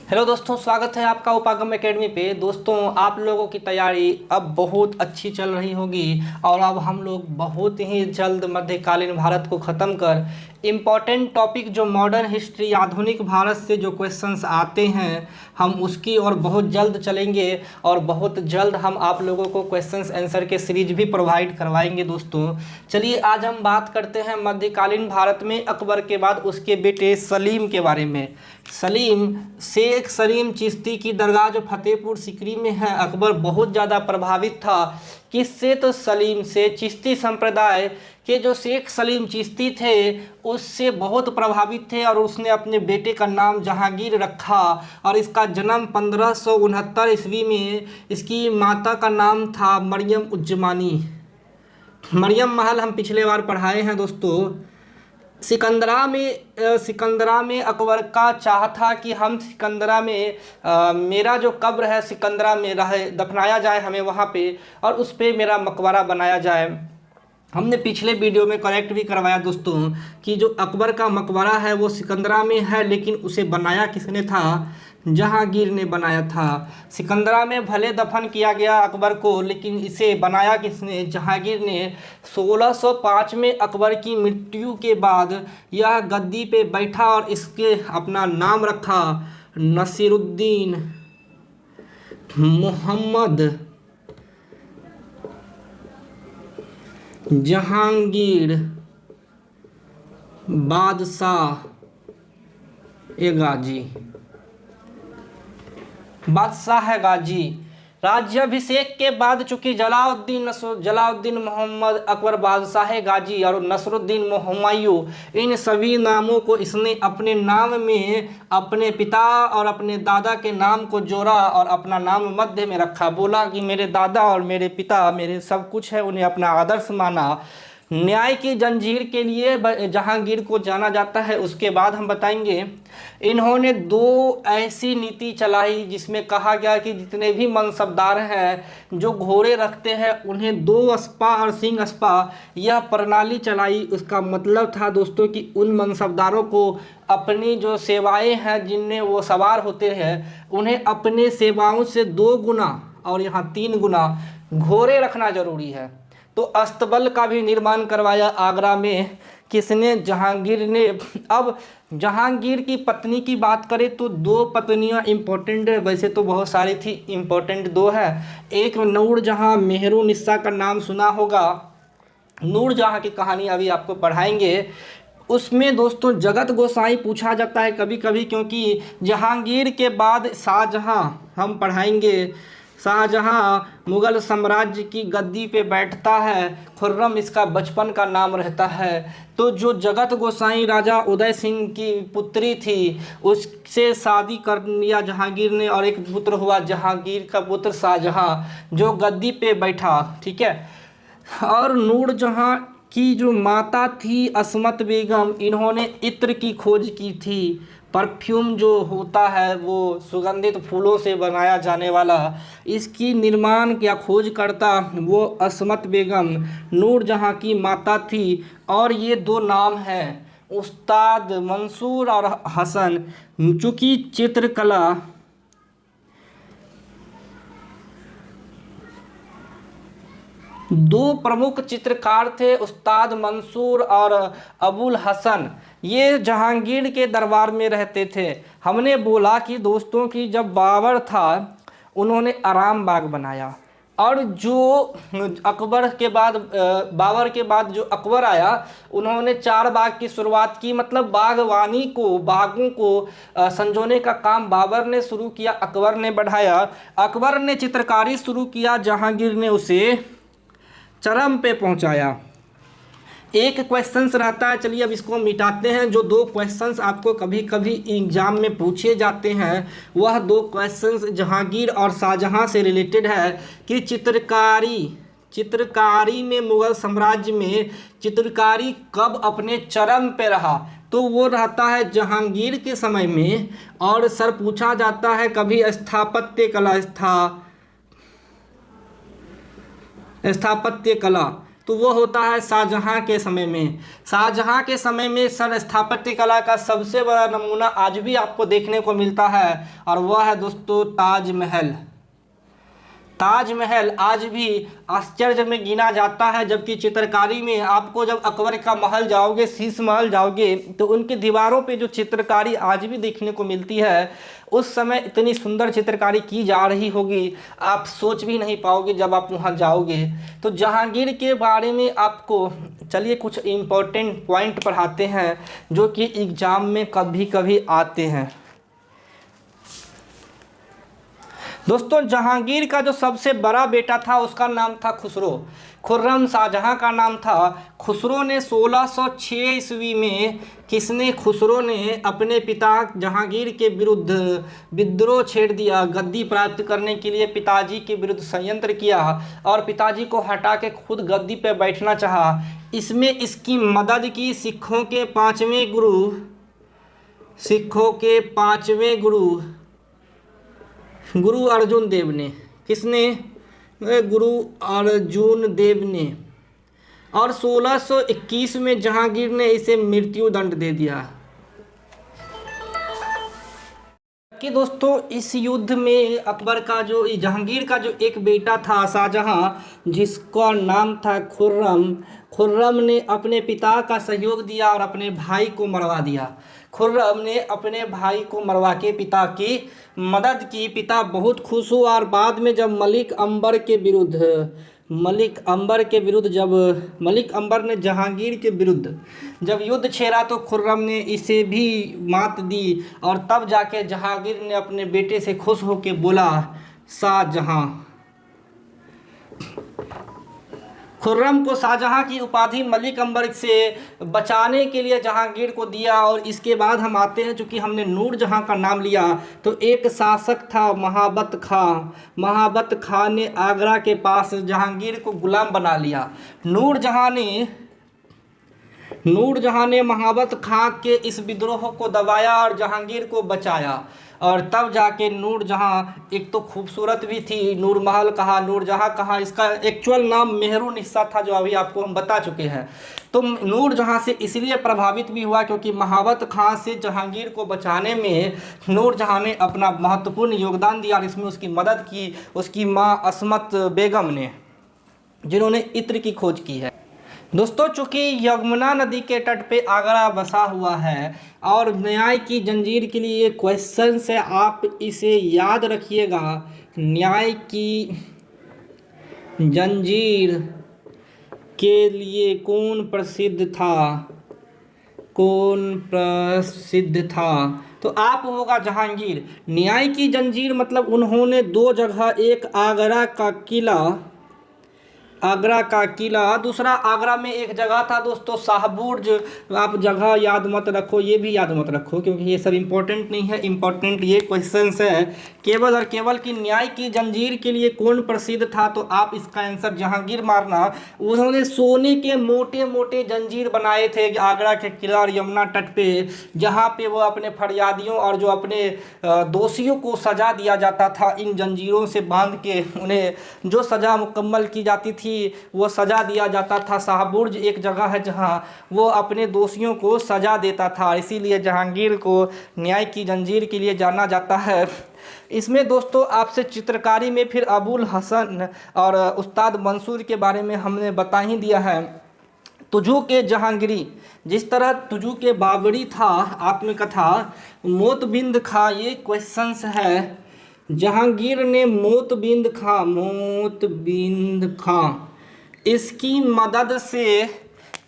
Hello दोस्तों, स्वागत है आपका उपागम एकेडमी पे। दोस्तों, आप लोगों की तैयारी अब बहुत अच्छी चल रही होगी और अब हम लोग बहुत ही जल्द मध्यकालीन भारत को ख़त्म कर इम्पॉर्टेंट टॉपिक जो मॉडर्न हिस्ट्री आधुनिक भारत से जो क्वेश्चंस आते हैं हम उसकी और बहुत जल्द चलेंगे और बहुत जल्द हम आप लोगों को क्वेश्चंस आंसर के सीरीज भी प्रोवाइड करवाएंगे। दोस्तों चलिए आज हम बात करते हैं मध्यकालीन भारत में अकबर के बाद उसके बेटे सलीम के बारे में। सलीम शेख सलीम चिश्ती की दरगाह जो फतेहपुर सीकरी में है, अकबर बहुत ज़्यादा प्रभावित था। किससे? तो सलीम से। चिश्ती संप्रदाय के जो शेख सलीम चिश्ती थे उससे बहुत प्रभावित थे और उसने अपने बेटे का नाम जहांगीर रखा और इसका जन्म 1569 ईस्वी में। इसकी माता का नाम था मरियम उज्जमानी। मरियम महल हम पिछले बार पढ़ाए हैं दोस्तों। सिकंदरा में अकबर का चाह था कि हम सिकंदरा में मेरा जो कब्र है सिकंदरा में रहे दफनाया जाए, हमें वहाँ पे और उस पर मेरा मकबरा बनाया जाए। हमने पिछले वीडियो में करेक्ट भी करवाया दोस्तों कि जो अकबर का मकबरा है वो सिकंदरा में है, लेकिन उसे बनाया किसने था? जहांगीर ने बनाया था। सिकंदरा में भले दफन किया गया अकबर को, लेकिन इसे बनाया किसने? जहांगीर ने। 1605 में अकबर की मृत्यु के बाद यह गद्दी पे बैठा और इसके अपना नाम रखा नसीरुद्दीन मोहम्मद जहांगीर बादशाह गाजी। बादशाह गाजी। राज्याभिषेक के बाद चूंकि जलाउद्दीन मोहम्मद अकबर बादशाह गाजी और नसरुद्दीन मोहम्मयू इन सभी नामों को इसने अपने नाम में अपने पिता और अपने दादा के नाम को जोड़ा और अपना नाम मध्य में रखा। बोला कि मेरे दादा और मेरे पिता मेरे सब कुछ है, उन्हें अपना आदर्श माना। न्याय की जंजीर के लिए जहांगीर को जाना जाता है। उसके बाद हम बताएंगे इन्होंने दो ऐसी नीति चलाई जिसमें कहा गया कि जितने भी मनसबदार हैं जो घोड़े रखते हैं उन्हें 2 अस्पा और सिंह अस्पा यह प्रणाली चलाई। उसका मतलब था दोस्तों कि उन मनसबदारों को अपनी जो सेवाएं हैं जिनमें वो सवार होते हैं उन्हें अपने सेवाओं से 2 गुना और यहाँ 3 गुना घोड़े रखना जरूरी है। तो अस्तबल का भी निर्माण करवाया आगरा में। किसने? जहांगीर ने। अब जहांगीर की पत्नी की बात करें तो 2 पत्नियां इम्पोर्टेंट है, वैसे तो बहुत सारी थी, इम्पोर्टेंट 2 है। एक नूरजहां मेहरुनिस्सा का नाम सुना होगा। नूरजहां की कहानी अभी आपको पढ़ाएंगे। उसमें दोस्तों जगत गोसाई पूछा जाता है कभी कभी, क्योंकि जहांगीर के बाद शाहजहां हम पढ़ाएंगे। शाहजहां मुग़ल साम्राज्य की गद्दी पे बैठता है। खुर्रम इसका बचपन का नाम रहता है। तो जो जगत गोसाई राजा उदय सिंह की पुत्री थी उससे शादी कर लिया जहांगीर ने और एक पुत्र हुआ जहांगीर का पुत्र शाहजहां जो गद्दी पे बैठा। ठीक है। और नूरजहां की जो माता थी असमत बेगम, इन्होंने इत्र की खोज की थी। परफ्यूम जो होता है वो सुगंधित फूलों से बनाया जाने वाला, इसकी निर्माण या खोजकर्ता वो असमत बेगम नूरजहां की माता थी। और ये 2 नाम हैं उस्ताद मंसूर और हसन। चूँकि चित्रकला दो प्रमुख चित्रकार थे उस्ताद मंसूर और अबुल हसन, ये जहांगीर के दरबार में रहते थे। हमने बोला कि दोस्तों की जब बाबर था उन्होंने आराम बाग बनाया और जो अकबर के बाद बाबर के बाद जो अकबर आया उन्होंने 4 बाग की शुरुआत की। मतलब बागवानी को बागों को संजोने का काम बाबर ने शुरू किया, अकबर ने बढ़ाया। अकबर ने चित्रकारी शुरू किया, जहांगीर ने उसे चरम पे पहुंचाया। एक क्वेश्चंस रहता है, चलिए अब इसको मिटाते हैं। जो 2 क्वेश्चंस आपको कभी कभी एग्जाम में पूछे जाते हैं वह 2 क्वेश्चंस जहांगीर और शाहजहां से रिलेटेड है कि चित्रकारी में मुग़ल साम्राज्य में चित्रकारी कब अपने चरम पे रहा। तो वो रहता है जहांगीर के समय में। और सर पूछा जाता है कभी स्थापत्य कला तो वो होता है शाहजहाँ के समय में। शाहजहाँ के समय में सन स्थापत्य कला का सबसे बड़ा नमूना आज भी आपको देखने को मिलता है और वह है दोस्तों ताजमहल। ताजमहल आज भी आश्चर्य में गिना जाता है, जबकि चित्रकारी में आपको जब अकबर का महल जाओगे, शीश महल जाओगे, तो उनकी दीवारों पे जो चित्रकारी आज भी देखने को मिलती है, उस समय इतनी सुंदर चित्रकारी की जा रही होगी, आप सोच भी नहीं पाओगे जब आप वहाँ जाओगे। तो जहांगीर के बारे में आपको चलिए कुछ इम्पोर्टेंट पॉइंट पढ़ाते हैं जो कि एग्ज़ाम में कभी कभी आते हैं। दोस्तों, जहांगीर का जो सबसे बड़ा बेटा था उसका नाम था खुसरो। खुर्रम शाहजहाँ का नाम था। खुसरो ने 1606 ईस्वी में खुसरो ने अपने पिता जहांगीर के विरुद्ध विद्रोह छेड़ दिया। गद्दी प्राप्त करने के लिए पिताजी के विरुद्ध षड्यंत्र किया और पिताजी को हटा के खुद गद्दी पर बैठना चाहा। इसमें इसकी मदद की सिखों के पांचवें गुरु अर्जुन देव ने। किसने? गुरु अर्जुन देव ने। और 1621 में जहांगीर ने इसे मृत्यु दंड दे दिया। कि दोस्तों इस युद्ध में जहांगीर का जो एक बेटा था शाहजहाँ, जिसका नाम था खुर्रम ने अपने पिता का सहयोग दिया और अपने भाई को मरवा दिया। खुर्रम ने अपने भाई को मरवा के पिता की मदद की। पिता बहुत खुश हुआ और बाद में जब मलिक अंबर ने जहांगीर के विरुद्ध जब युद्ध छेड़ा तो खुर्रम ने इसे भी मात दी और तब जाके जहांगीर ने अपने बेटे से खुश होकर बोला शाहजहाँ। खुर्रम को शाहजहाँ की उपाधि मलिक अंबर से बचाने के लिए जहांगीर को दिया। और इसके बाद हम आते हैं, चूँकि हमने नूरजहाँ का नाम लिया, तो एक शासक था महाबत खां ने आगरा के पास जहांगीर को गुलाम बना लिया। नूरजहाँ ने महाबत खां के इस विद्रोह को दबाया और जहांगीर को बचाया। और तब जाके नूरजहाँ, एक तो खूबसूरत भी थी, नूरमहल कहा, नूरजहाँ कहा, इसका एक्चुअल नाम मेहरुनिस्सा था जो अभी आपको हम बता चुके हैं। तो नूरजहाँ से इसलिए प्रभावित भी हुआ क्योंकि महाबत खां से जहांगीर को बचाने में नूरजहाँ ने अपना महत्वपूर्ण योगदान दिया और इसमें उसकी मदद की उसकी माँ अस्मत बेगम ने, जिन्होंने इत्र की खोज की है। दोस्तों, चूँकि यमुना नदी के तट पे आगरा बसा हुआ है और न्याय की जंजीर के लिए क्वेश्चन से आप इसे याद रखिएगा। न्याय की जंजीर के लिए कौन प्रसिद्ध था? तो आप होगा जहांगीर। न्याय की जंजीर मतलब उन्होंने दो जगह, एक आगरा का किला, दूसरा आगरा में एक जगह था दोस्तों शाहबुर्ज। आप जगह याद मत रखो, ये भी याद मत रखो क्योंकि ये सब इम्पोर्टेंट नहीं है। इम्पोर्टेंट ये क्वेश्चंस है केवल और केवल कि न्याय की जंजीर के लिए कौन प्रसिद्ध था, तो आप इसका आंसर जहांगीर मारना। उन्होंने सोने के मोटे मोटे जंजीर बनाए थे आगरा के किला और यमुना तट पे, जहाँ पे वो अपने फरियादियों और जो अपने दोषियों को सज़ा दिया जाता था, इन जंजीरों से बांध के उन्हें जो सज़ा मुकम्मल की जाती थी वो सज़ा दिया जाता था। शाहबुर्ज एक जगह है जहां वो अपने दोषियों को सज़ा देता था, इसीलिए जहांगीर को न्याय की जंजीर के लिए जाना जाता है। इसमें दोस्तों आपसे चित्रकारी में फिर अबुल हसन और उस्ताद मंसूर के बारे में हमने बता ही दिया है। तुजू के जहांगीरी, जिस तरह तुजू के बाबरी था आत्मकथा, मोतबिंद खां, ये क्वेश्चंस है। जहांगीर ने मोतबिंद खां इसकी मदद से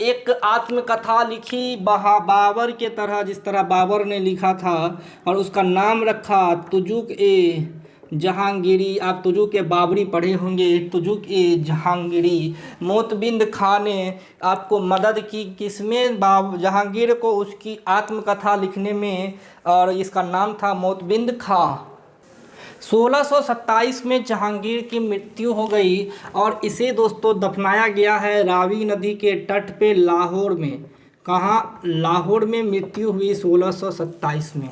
एक आत्मकथा लिखी बाबर के तरह, जिस तरह बाबर ने लिखा था, और उसका नाम रखा तुजुक ए जहांगीरी। आप तुजुक के बाबरी पढ़े होंगे, तुजुक ए जहांगीरी। मोतबिंद खां ने आपको मदद की किसमें? जहांगीर को उसकी आत्मकथा लिखने में, और इसका नाम था मोतबिंद खां। 1627 में जहांगीर की मृत्यु हो गई और इसे दोस्तों दफनाया गया है रावी नदी के तट पे लाहौर में। कहाँ, लाहौर में मृत्यु हुई 1627 में।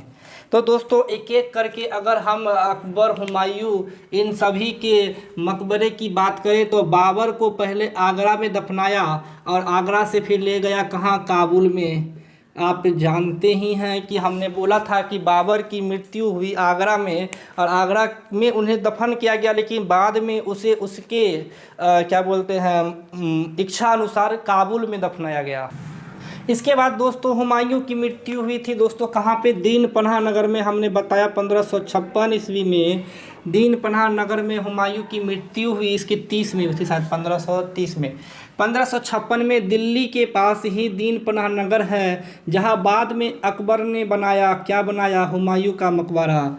तो दोस्तों एक एक करके अगर हम अकबर, हुमायूं, इन सभी के मकबरे की बात करें तो बाबर को पहले आगरा में दफनाया और आगरा से फिर ले गया कहाँ, काबुल में। आप जानते ही हैं कि हमने बोला था कि बाबर की मृत्यु हुई आगरा में और आगरा में उन्हें दफन किया गया, लेकिन बाद में उसे उसके क्या बोलते हैं इच्छा अनुसार काबुल में दफनाया गया। इसके बाद दोस्तों हुमायूं की मृत्यु हुई थी दोस्तों कहाँ पे, दीन पनाह नगर में। हमने बताया 1556 ईस्वी में दीन पनाह नगर में हुमायूं की मृत्यु हुई। इसकी 30 में हुई थी शायद, 1530 में। 1556 में दिल्ली के पास ही दीन पनाह नगर है जहाँ बाद में अकबर ने बनाया, क्या बनाया, हुमायूं का मकबरा।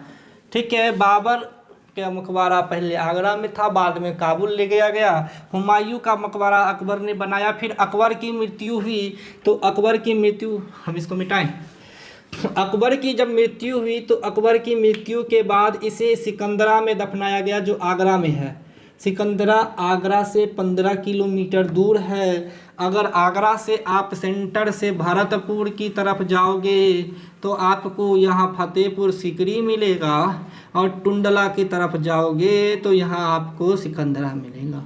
ठीक है, बाबर का मकबरा पहले आगरा में था, बाद में काबुल ले गया गया। हुमायूं का मकबरा अकबर ने बनाया। फिर अकबर की मृत्यु हुई तो अकबर की मृत्यु, हम इसको मिटाएं, अकबर की जब मृत्यु हुई तो अकबर की मृत्यु के बाद इसे सिकंदरा में दफनाया गया जो आगरा में है। सिकंदरा आगरा से 15 किलोमीटर दूर है। अगर आगरा से आप सेंटर से भरतपुर की तरफ जाओगे तो आपको यहाँ फतेहपुर सीकरी मिलेगा और टुंडला की तरफ जाओगे तो यहाँ आपको सिकंदरा मिलेगा।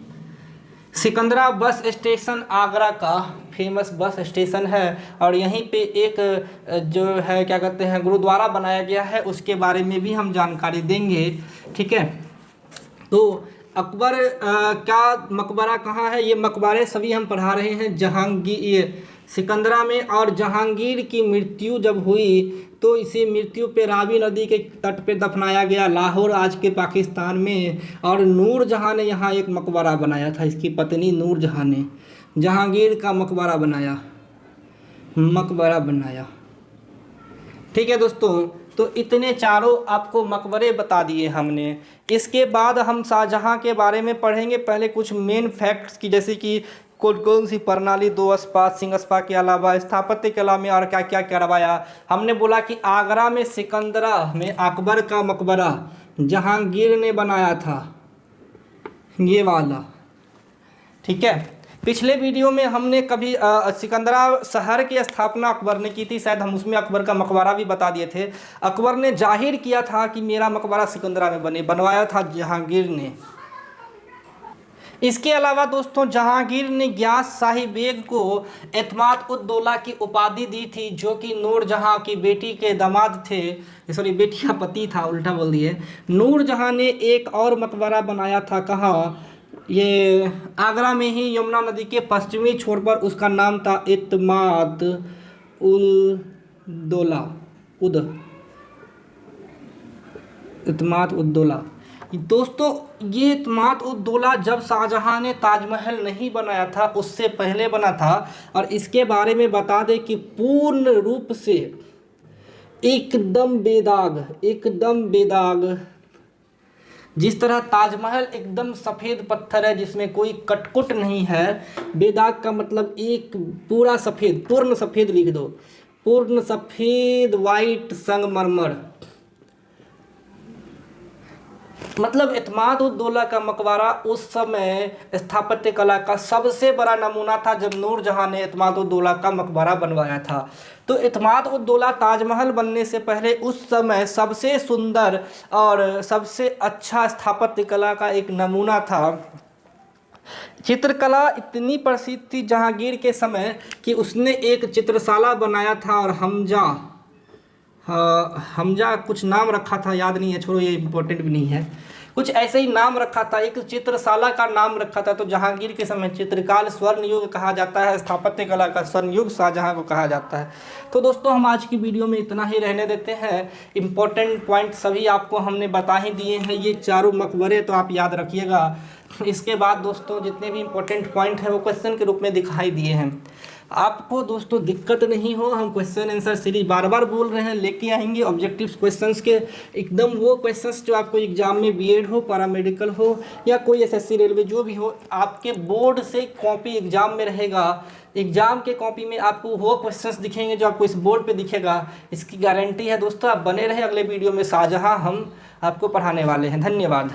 सिकंदरा बस स्टेशन आगरा का फेमस बस स्टेशन है और यहीं पे एक जो है क्या कहते हैं गुरुद्वारा बनाया गया है, उसके बारे में भी हम जानकारी देंगे। ठीक है, तो अकबर का मकबरा कहाँ है, ये मकबरे सभी हम पढ़ा रहे हैं जहांगीर, ये सिकंदरा में। और जहांगीर की मृत्यु जब हुई तो इसी मृत्यु पे रावी नदी के तट पे दफनाया गया, लाहौर आज के पाकिस्तान में। और नूरजहाँ ने यहाँ एक मकबरा बनाया था, इसकी पत्नी नूरजहाँ ने जहांगीर का मकबरा बनाया। ठीक है दोस्तों, तो इतने चारों आपको मकबरे बता दिए हमने। इसके बाद हम शाहजहाँ के बारे में पढ़ेंगे। पहले कुछ मेन फैक्ट्स की, जैसे कि कौन सी प्रणाली, 2 स्पा, सिंह स्पा के अलावा स्थापत्य कला में और क्या क्या करवाया। हमने बोला कि आगरा में सिकंदरा में अकबर का मकबरा जहांगीर ने बनाया था, ये वाला। ठीक है, पिछले वीडियो में हमने कभी सिकंदरा शहर की स्थापना अकबर ने की थी, शायद हम उसमें अकबर का मकबरा भी बता दिए थे। अकबर ने जाहिर किया था कि मेरा मकबरा सिकंदरा में बनवाया था जहांगीर ने। इसके अलावा दोस्तों जहांगीर ने गियास शाही बेग को एतमाद उद दौला की उपाधि दी थी, जो कि नूरजहाँ की बेटी के दामाद थे, सॉरी बेटी का पति था, उल्टा बोल दिए। नूरजहाँ ने एक और मकबरा बनाया था, कहाँ, ये आगरा में ही यमुना नदी के पश्चिमी छोर पर। उसका नाम था एतमाद उद दौला। दोस्तों ये एतमाद उद दौला जब शाहजहाँ ने ताजमहल नहीं बनाया था उससे पहले बना था। और इसके बारे में बता दें कि पूर्ण रूप से एकदम बेदाग, जिस तरह ताजमहल एकदम सफ़ेद पत्थर है जिसमें कोई कटकुट नहीं है, बेदाग का मतलब एक पूरा सफ़ेद, पूर्ण सफ़ेद लिख दो, पूर्ण सफ़ेद वाइट संगमरमर, मतलब एतमाद उद दौला का मकबरा उस समय स्थापत्य कला का सबसे बड़ा नमूना था जब नूरजहाँ ने एतमाद उद दौला का मकबरा बनवाया था। तो एतमाद उद दौला ताजमहल बनने से पहले उस समय सबसे सुंदर और सबसे अच्छा स्थापत्य कला का एक नमूना था। चित्रकला इतनी प्रसिद्ध थी जहांगीर के समय कि उसने एक चित्रशाला बनाया था और हमजा कुछ नाम रखा था, याद नहीं है, छोड़ो ये इम्पोर्टेंट भी नहीं है, कुछ ऐसे ही नाम रखा था, एक चित्रशाला का नाम रखा था। तो जहांगीर के समय चित्रकाल स्वर्ण युग कहा जाता है, स्थापत्य कला का स्वर्ण युग शाहजहाँ को कहा जाता है। तो दोस्तों हम आज की वीडियो में इतना ही रहने देते हैं। इम्पोर्टेंट पॉइंट सभी आपको हमने बता ही दिए हैं, ये चारों मकबरे तो आप याद रखिएगा। इसके बाद दोस्तों जितने भी इम्पोर्टेंट पॉइंट हैं वो क्वेश्चन के रूप में दिखाई दिए हैं। आपको दोस्तों दिक्कत नहीं हो, हम क्वेश्चन आंसर सीरीज बार बार बोल रहे हैं, लेके आएंगे ऑब्जेक्टिव क्वेश्चंस के, एकदम वो क्वेश्चंस जो आपको एग्जाम में बीएड हो, पैरामेडिकल हो या कोई एसएससी रेलवे जो भी हो, आपके बोर्ड से कॉपी एग्जाम में रहेगा। एग्जाम के कॉपी में आपको वो क्वेश्चंस दिखेंगे जो आपको इस बोर्ड पे दिखेगा, इसकी गारंटी है दोस्तों। आप बने रहे, अगले वीडियो में शाहजहाँ हम आपको पढ़ाने वाले हैं। धन्यवाद।